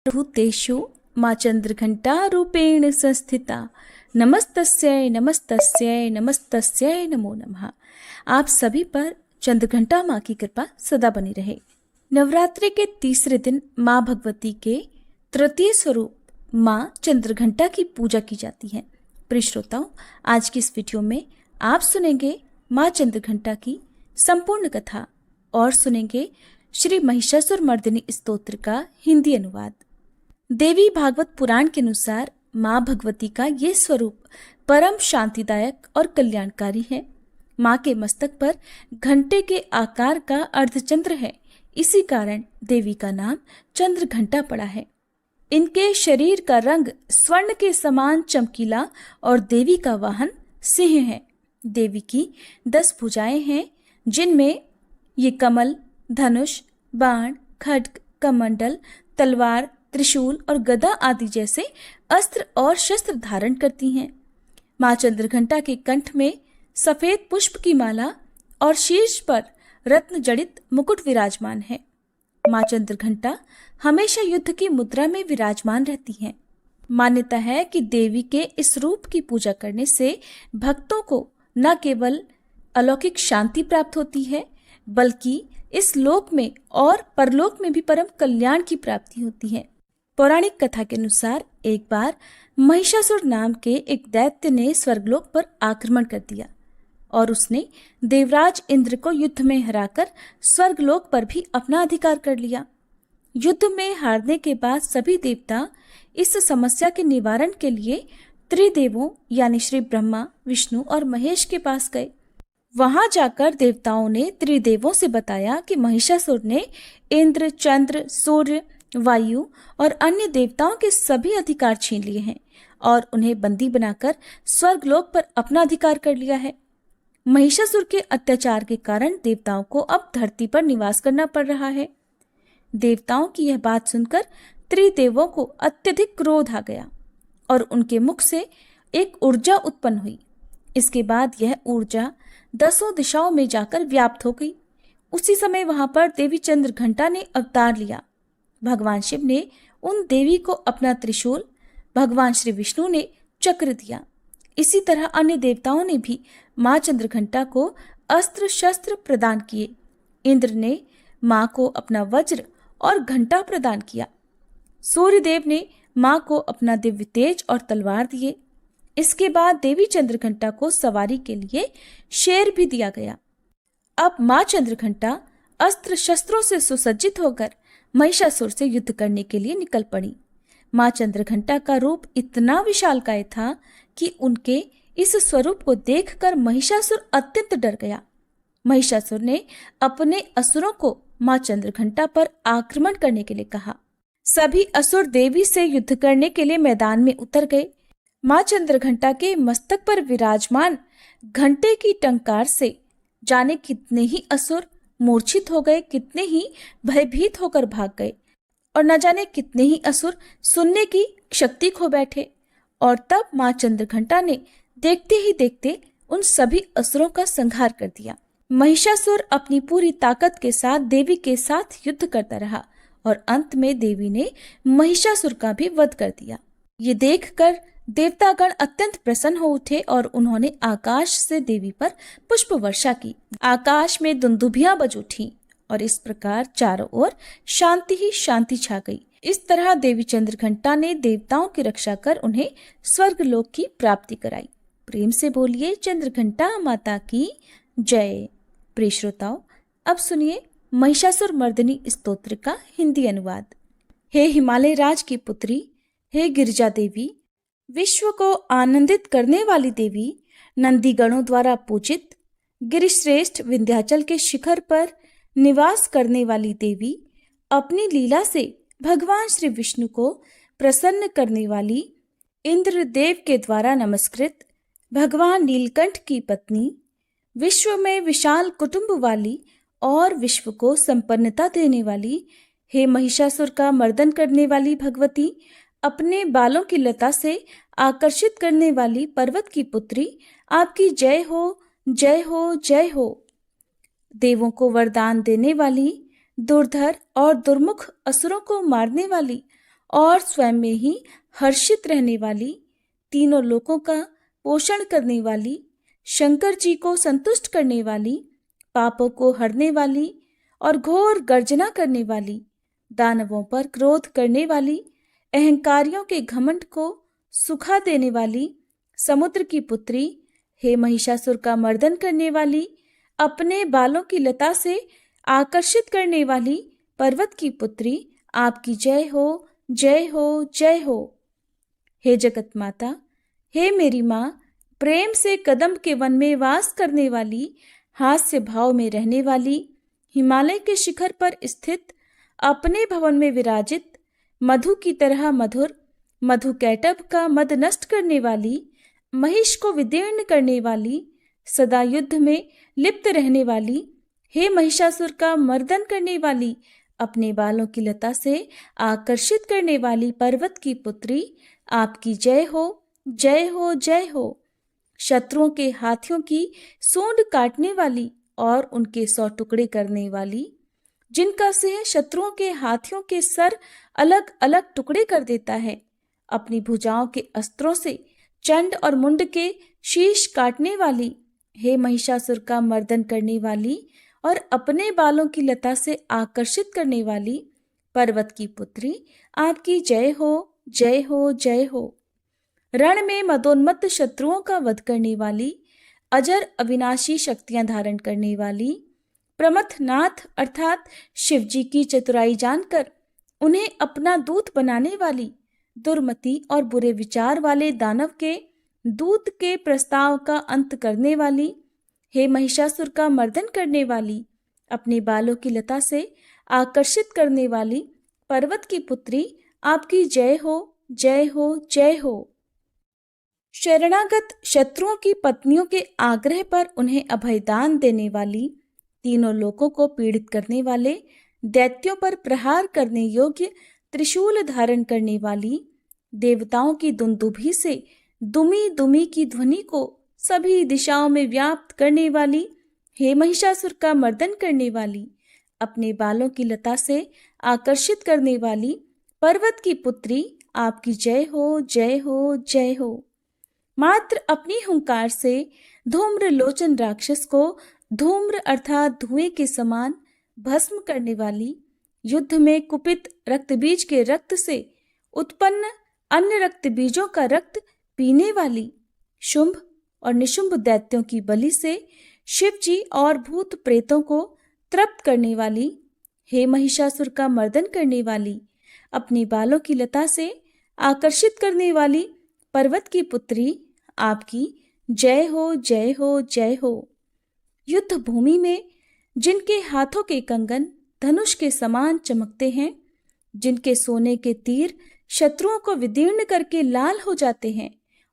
भूतेषु माँ चंद्रघंटा रूपेण संस्थिता नमस्तस्यै नमस्तस्यै नमस्तस्यै नमो नमः। आप सभी पर चंद्रघंटा माँ की कृपा सदा बनी रहे। नवरात्रि के तीसरे दिन माँ भगवती के तृतीय स्वरूप माँ चंद्रघंटा की पूजा की जाती है। प्रिय श्रोताओं, आज की इस वीडियो में आप सुनेंगे माँ चंद्रघंटा की संपूर्ण कथा और सुनेंगे श्री महिषासुर मर्दिनी स्तोत्र का हिंदी अनुवाद। देवी भागवत पुराण के अनुसार माँ भगवती का ये स्वरूप परम शांतिदायक और कल्याणकारी है। माँ के मस्तक पर घंटे के आकार का अर्धचंद्र है, इसी कारण देवी का नाम चंद्रघंटा पड़ा है। इनके शरीर का रंग स्वर्ण के समान चमकीला और देवी का वाहन सिंह है। देवी की 10 भुजाएं हैं, जिनमें ये कमल, धनुष, बाण, खड्ग, कमंडल, तलवार, त्रिशूल और गदा आदि जैसे अस्त्र और शस्त्र धारण करती हैं। माँ चंद्रघंटा के कंठ में सफेद पुष्प की माला और शीर्ष पर रत्न जड़ित मुकुट विराजमान है। माँ चंद्रघंटा हमेशा युद्ध की मुद्रा में विराजमान रहती हैं। मान्यता है कि देवी के इस रूप की पूजा करने से भक्तों को न केवल अलौकिक शांति प्राप्त होती है, बल्कि इस लोक में और परलोक में भी परम कल्याण की प्राप्ति होती है। पौराणिक कथा के अनुसार एक बार महिषासुर नाम के एक दैत्य ने स्वर्गलोक पर आक्रमण कर दिया और उसने देवराज इंद्र को युद्ध में हराकर स्वर्गलोक पर भी अपना अधिकार कर लिया। युद्ध में हारने के बाद सभी देवता इस समस्या के निवारण के लिए त्रिदेवों यानी श्री ब्रह्मा, विष्णु और महेश के पास गए। वहां जाकर देवताओं ने त्रिदेवों से बताया कि महिषासुर ने इंद्र, चंद्र, सूर्य, वायु और अन्य देवताओं के सभी अधिकार छीन लिए हैं और उन्हें बंदी बनाकर स्वर्गलोक पर अपना अधिकार कर लिया है। महिषासुर के अत्याचार के कारण देवताओं को अब धरती पर निवास करना पड़ रहा है। देवताओं की यह बात सुनकर त्रिदेवों को अत्यधिक क्रोध आ गया और उनके मुख से एक ऊर्जा उत्पन्न हुई। इसके बाद यह ऊर्जा 10 दिशाओं में जाकर व्याप्त हो गई। उसी समय वहां पर देवी चंद्रघंटा ने अवतार लिया। भगवान शिव ने उन देवी को अपना त्रिशूल, भगवान श्री विष्णु ने चक्र दिया। इसी तरह अन्य देवताओं ने भी माँ चंद्रघंटा को अस्त्र शस्त्र प्रदान किए। इंद्र ने माँ को अपना वज्र और घंटा प्रदान किया। सूर्यदेव ने माँ को अपना दिव्य तेज और तलवार दिए। इसके बाद देवी चंद्रघंटा को सवारी के लिए शेर भी दिया गया। अब माँ चंद्रघंटा अस्त्र शस्त्रों से सुसज्जित होकर महिषासुर से युद्ध करने के लिए निकल पड़ी। माँ चंद्रघंटा का रूप इतना विशालकाय था कि उनके इस स्वरूप को देखकर महिषासुर अत्यंत डर गया। महिषासुर ने अपने असुरों को माँ चंद्रघंटा पर आक्रमण करने के लिए कहा। सभी असुर देवी से युद्ध करने के लिए मैदान में उतर गए। माँ चंद्रघंटा के मस्तक पर विराजमान घंटे की टंकार से जाने कितने ही असुर मूर्छित हो गए, कितने ही भयभीत होकर भाग गए और न जाने कितने ही असुर सुनने की शक्ति खो बैठे। और तब माँ चंद्रघंटा ने देखते ही देखते उन सभी असुरों का संहार कर दिया। महिषासुर अपनी पूरी ताकत के साथ देवी के साथ युद्ध करता रहा और अंत में देवी ने महिषासुर का भी वध कर दिया। ये देखकर देवतागण अत्यंत प्रसन्न हो उठे और उन्होंने आकाश से देवी पर पुष्प वर्षा की। आकाश में दुंदुभियां बज उठी और इस प्रकार चारों ओर शांति ही शांति छा गई। इस तरह देवी चंद्रघंटा ने देवताओं की रक्षा कर उन्हें स्वर्गलोक की प्राप्ति कराई। प्रेम से बोलिए चंद्रघंटा माता की जय। प्रिय श्रोताओं, अब सुनिए महिषासुर मर्दिनी स्तोत्र का हिंदी अनुवाद। हे हिमालय राज की पुत्री, हे गिरिजा देवी, विश्व को आनंदित करने वाली देवी, नंदीगणों द्वारा पूजित, गिरिश्रेष्ठ विंध्याचल के शिखर पर निवास करने वाली देवी, अपनी लीला से भगवान श्री विष्णु को प्रसन्न करने वाली, इंद्रदेव के द्वारा नमस्कृत, भगवान नीलकंठ की पत्नी, विश्व में विशाल कुटुंब वाली और विश्व को संपन्नता देने वाली, हे महिषासुर का मर्दन करने वाली भगवती, अपने बालों की लता से आकर्षित करने वाली पर्वत की पुत्री, आपकी जय हो, जय हो, जय हो। देवों को वरदान देने वाली, दुर्धर और दुर्मुख असुरों को मारने वाली और स्वयं में ही हर्षित रहने वाली, तीनों लोकों का पोषण करने वाली, शंकर जी को संतुष्ट करने वाली, पापों को हरने वाली और घोर गर्जना करने वाली, दानवों पर क्रोध करने वाली, अहंकारियों के घमंड को सुखा देने वाली, समुद्र की पुत्री, हे महिषासुर का मर्दन करने वाली, अपने बालों की लता से आकर्षित करने वाली पर्वत की पुत्री, आपकी जय हो, जय हो, जय हो। हे जगत माता, हे मेरी माँ, प्रेम से कदम्ब के वन में वास करने वाली, हास्य भाव में रहने वाली, हिमालय के शिखर पर स्थित, अपने भवन में विराजित, मधु की तरह मधुर, मधु कैटभ का मद नष्ट करने वाली, महिष को विदीर्ण करने वाली, सदा युद्ध में लिप्त रहने वाली, हे महिषासुर का मर्दन करने वाली, अपने बालों की लता से आकर्षित करने वाली पर्वत की पुत्री, आपकी जय हो, जय हो, जय हो। शत्रुओं के हाथियों की सूंड काटने वाली और उनके 100 टुकड़े करने वाली, जिनका सिंह शत्रुओं के हाथियों के सर अलग अलग टुकड़े कर देता है, अपनी भुजाओं के अस्त्रों से चंड और मुंड के शीश काटने वाली, हे महिषासुर का मर्दन करने वाली और अपने बालों की लता से आकर्षित करने वाली पर्वत की पुत्री, आपकी जय हो, जय हो, जय हो। रण में मदोन्मत्त शत्रुओं का वध करने वाली, अजर अविनाशी शक्तियां धारण करने वाली, प्रमथनाथ अर्थात शिवजी की चतुराई जानकर उन्हें अपना दूत बनाने वाली, दुर्मति और बुरे विचार वाले दानव के दूत के प्रस्ताव का अंत करने वाली, हे महिषासुर का मर्दन करने वाली, अपने बालों की लता से आकर्षित करने वाली पर्वत की पुत्री, आपकी जय हो, जय हो, जय हो। शरणागत शत्रुओं की पत्नियों के आग्रह पर उन्हें अभयदान देने वाली, तीनों लोकों को पीड़ित करने वाले, दैत्यों पर प्रहार करने योग्य त्रिशूल धारण करने वाली, देवताओं की दुंदुभी से दुमी दुमी की ध्वनि को सभी दिशाओं में व्याप्त करने वाली, हे महिषासुर का मर्दन करने वाली, अपने बालों की लता से आकर्षित करने वाली पर्वत की पुत्री, आपकी जय हो, जय हो, जय हो। मात्र अपनी हुंकार से धूम्र लोचन राक्षस को धूम्र अर्थात धुएं के समान भस्म करने वाली, युद्ध में कुपित रक्तबीज के रक्त से उत्पन्न अन्य रक्त बीजों का रक्त पीने वाली, शुंभ और निशुंभ दैत्यों की बलि से शिवजी और भूत प्रेतों को तृप्त करने वाली, हे महिषासुर का मर्दन करने वाली, अपनी बालों की लता से आकर्षित करने वाली पर्वत की पुत्री, आपकी जय हो, जय हो, जय हो। युद्ध भूमि में जिनके हाथों के कंगन धनुष के समान चमकते हैं, जिनके सोने के तीर शत्रुओं को विदीर्ण करके लाल हो जाते हैं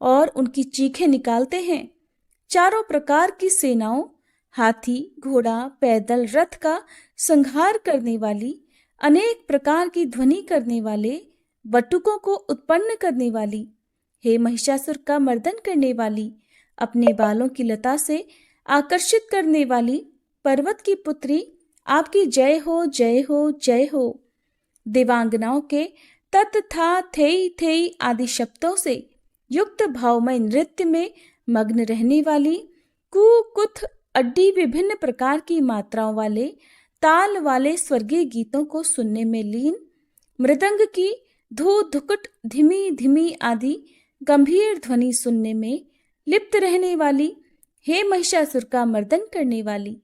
और उनकी चीखें निकालते हैं, चारों प्रकार की सेनाओं, हाथी, घोड़ा, पैदल, रथ का संहार करने वाली, अनेक प्रकार की ध्वनि करने वाले, बटुकों को उत्पन्न करने वाली, हे महिषासुर का मर्दन करने वाली, अपने बालों की लता से आकर्षित करने वाली पर्वत की पुत्री, आपकी जय हो, जय हो, जय हो। देवांगनाओं के तत था थेई थेई आदि शब्दों से युक्त भावमय नृत्य में मग्न रहने वाली, कु कुथ अड्डी विभिन्न प्रकार की मात्राओं वाले ताल वाले स्वर्गीय गीतों को सुनने में लीन, मृदंग की धू धुकुट धीमी धीमी आदि गंभीर ध्वनि सुनने में लिप्त रहने वाली, हे महिषासुर का मर्दन करने वाली,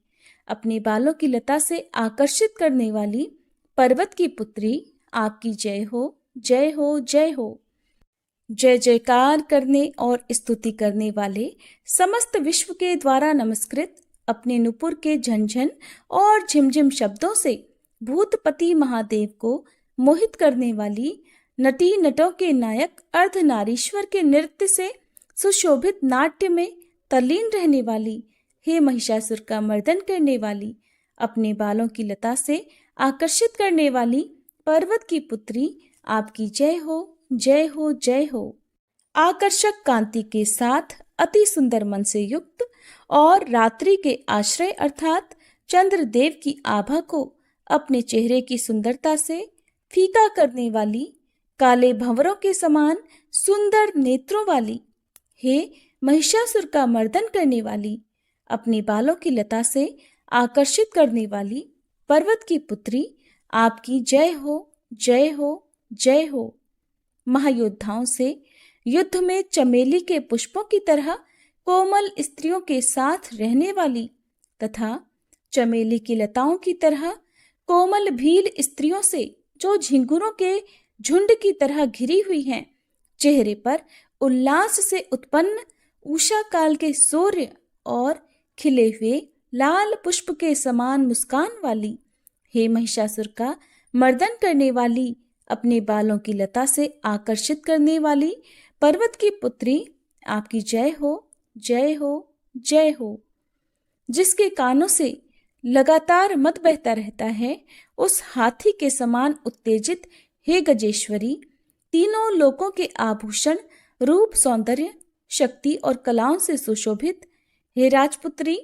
अपने बालों की लता से आकर्षित करने वाली पर्वत की पुत्री, आपकी जय हो, जय हो, जय हो। जय जयकार करने और स्तुति करने वाले, समस्त विश्व के द्वारा नमस्कृत, अपने नुपुर के झंझन और झिमझिम शब्दों से भूतपति महादेव को मोहित करने वाली, नटी नटों के नायक अर्धनारीश्वर के नृत्य से सुशोभित नाट्य में तल्लीन रहने वाली, हे महिषासुर का मर्दन करने वाली, अपने बालों की लता से आकर्षित करने वाली पर्वत की पुत्री, आपकी जय हो, जय हो, जय हो। आकर्षक कांति के साथ अति सुंदर मन से युक्त और रात्रि के आश्रय अर्थात चंद्रदेव की आभा को अपने चेहरे की सुंदरता से फीका करने वाली, काले भंवरों के समान सुंदर नेत्रों वाली, हे महिषासुर का मर्दन करने वाली, अपने बालों की लता से आकर्षित करने वाली पर्वत की पुत्री, आपकी जय हो, जय हो, जय हो। महायोद्धाओं से युद्ध में चमेली के पुष्पों की तरह कोमल स्त्रियों के साथ रहने वाली तथा चमेली की लताओं की तरह कोमल भील स्त्रियों से जो झिंगुरों के झुंड की घिरी घिरी हुई हैं, चेहरे पर उल्लास से उत्पन्न उषा काल के सूर्य और खिले हुए लाल पुष्प के समान मुस्कान वाली, हे महिषासुर का मर्दन करने वाली, अपने बालों की लता से आकर्षित करने वाली पर्वत की पुत्री, आपकी जय हो, जय हो, जय हो। जिसके कानों से लगातार मद बहता रहता है, उस हाथी के समान उत्तेजित, हे गजेश्वरी, तीनों लोकों के आभूषण, रूप, सौंदर्य, शक्ति और कलाओं से सुशोभित, हे राजपुत्री,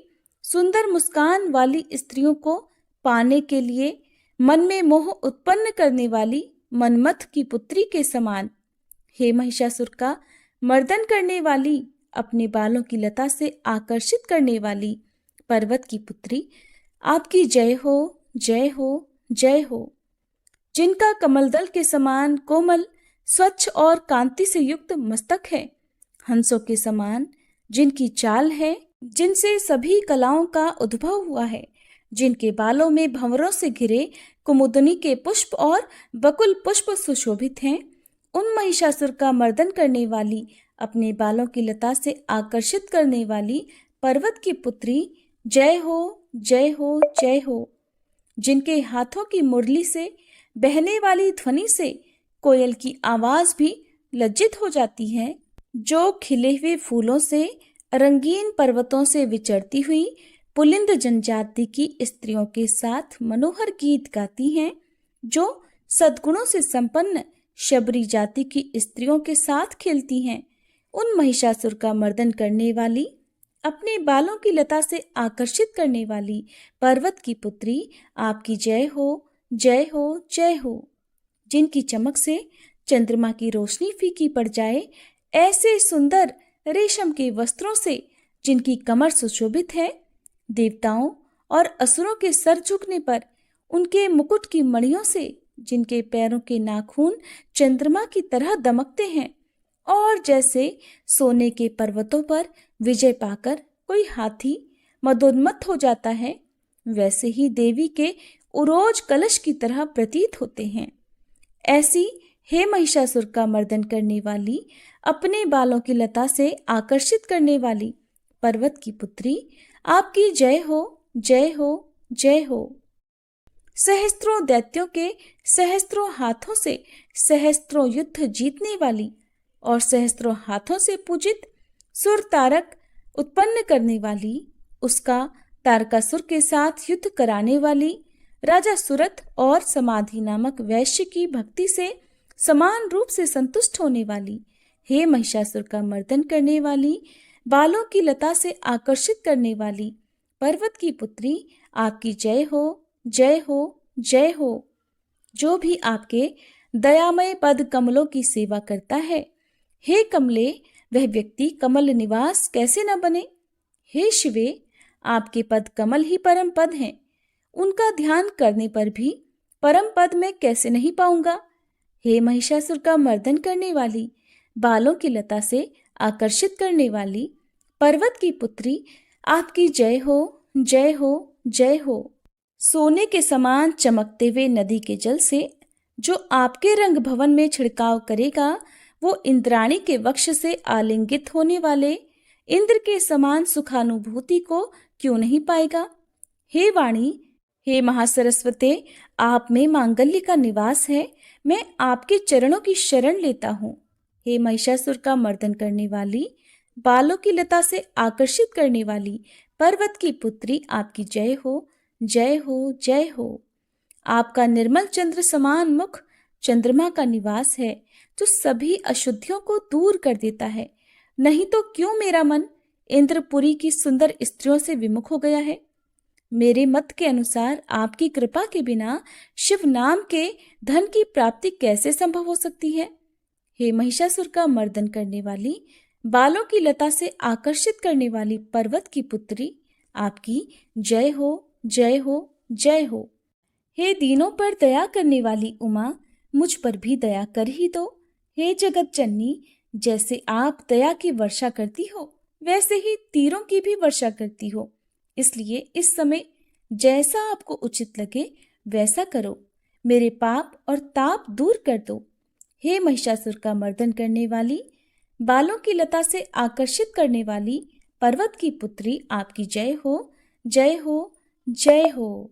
सुंदर मुस्कान वाली स्त्रियों को पाने के लिए मन में मोह उत्पन्न करने वाली मनमथ की पुत्री के समान, हे महिषासुर का मर्दन करने वाली, अपने बालों की लता से आकर्षित करने वाली पर्वत की पुत्री, आपकी जय हो, जय हो, जय हो। जिनका कमलदल के समान कोमल, स्वच्छ और कांति से युक्त मस्तक है, हंसों के समान जिनकी चाल है, जिनसे सभी कलाओं का उद्भव हुआ है, जिनके बालों में भंवरों से घिरे कुमुदनी के पुष्प और बकुल पुष्प सुशोभित हैं, उन महिषासुर का मर्दन करने वाली, अपने बालों की लता से आकर्षित करने वाली पर्वत की पुत्री, जय हो, जय हो, जय हो। जिनके हाथों की मुरली से बहने वाली ध्वनि से कोयल की आवाज भी लज्जित हो जाती है, जो खिले हुए फूलों से रंगीन पर्वतों से विचरती हुई पुलिंद जनजाति की स्त्रियों के साथ मनोहर गीत गाती हैं, जो सद्गुणों से संपन्न शबरी जाति की स्त्रियों के साथ खेलती हैं, उन महिषासुर का मर्दन करने वाली, अपने बालों की लता से आकर्षित करने वाली पर्वत की पुत्री, आपकी जय हो, जय हो, जय हो। जिनकी चमक से चंद्रमा की रोशनी फीकी पड़ जाए, ऐसे सुंदर रेशम के वस्त्रों से जिनकी कमर सुशोभित है, देवताओं और असुरों के सर झुकने पर उनके मुकुट की मणियों से जिनके पैरों के नाखून चंद्रमा की तरह दमकते हैं, और जैसे सोने के पर्वतों पर विजय पाकर कोई हाथी मदोन्मत्त हो जाता है, वैसे ही देवी के उरोज कलश की तरह प्रतीत होते हैं। ऐसी हे महिषासुर का मर्दन करने वाली, अपने बालों की लता से आकर्षित करने वाली पर्वत की पुत्री, आपकी जय हो, जय हो, जय हो। सहस्त्रों दैत्यों के सहस्त्रों हाथों से सहस्त्रों युद्ध जीतने वाली और सहस्त्रों हाथों से पूजित सुर तारक उत्पन्न करने वाली, उसका तारकासुर के साथ युद्ध कराने वाली, राजा सुरथ और समाधि नामक वैश्य की भक्ति से समान रूप से संतुष्ट होने वाली, हे महिषासुर का मर्दन करने वाली, बालों की लता से आकर्षित करने वाली पर्वत की पुत्री, आपकी जय हो, जय हो, जय हो। जो भी आपके दयामय पद कमलों की सेवा करता है, हे कमले, वह व्यक्ति कमल निवास कैसे न बने। हे शिवे, आपके पद कमल ही परम पद हैं, उनका ध्यान करने पर भी परम पद में कैसे नहीं पाऊंगा। हे महिषासुर का मर्दन करने वाली, बालों की लता से आकर्षित करने वाली पर्वत की पुत्री, आपकी जय हो, जय हो, जय हो। सोने के समान चमकते हुए नदी के जल से जो आपके रंग भवन में छिड़काव करेगा, वो इंद्राणी के वक्ष से आलिंगित होने वाले इंद्र के समान सुखानुभूति को क्यों नहीं पाएगा। हे वाणी, हे महासरस्वते, आप में मांगल्य का निवास है, मैं आपके चरणों की शरण लेता हूँ। हे महिषासुर का मर्दन करने वाली, बालों की लता से आकर्षित करने वाली पर्वत की पुत्री, आपकी जय हो, जय हो, जय हो। आपका निर्मल चंद्र समान मुख चंद्रमा का निवास है, जो सभी अशुद्धियों को दूर कर देता है। नहीं तो क्यों मेरा मन इंद्रपुरी की सुंदर स्त्रियों से विमुख हो गया है। मेरे मत के अनुसार आपकी कृपा के बिना शिव नाम के धन की प्राप्ति कैसे संभव हो सकती है? हे महिषासुर का मर्दन करने वाली, बालों की लता से आकर्षित करने वाली पर्वत की पुत्री, आपकी जय हो, जय हो, जय हो। हे दीनों पर दया करने वाली उमा, मुझ पर भी दया कर ही दो। हे जगत जननी, जैसे आप दया की वर्षा करती हो, वैसे ही तीरों की भी वर्षा करती हो। इसलिए इस समय जैसा आपको उचित लगे वैसा करो। मेरे पाप और ताप दूर कर दो। हे महिषासुर का मर्दन करने वाली, बालों की लता से आकर्षित करने वाली पर्वत की पुत्री, आपकी जय हो, जय हो, जय हो।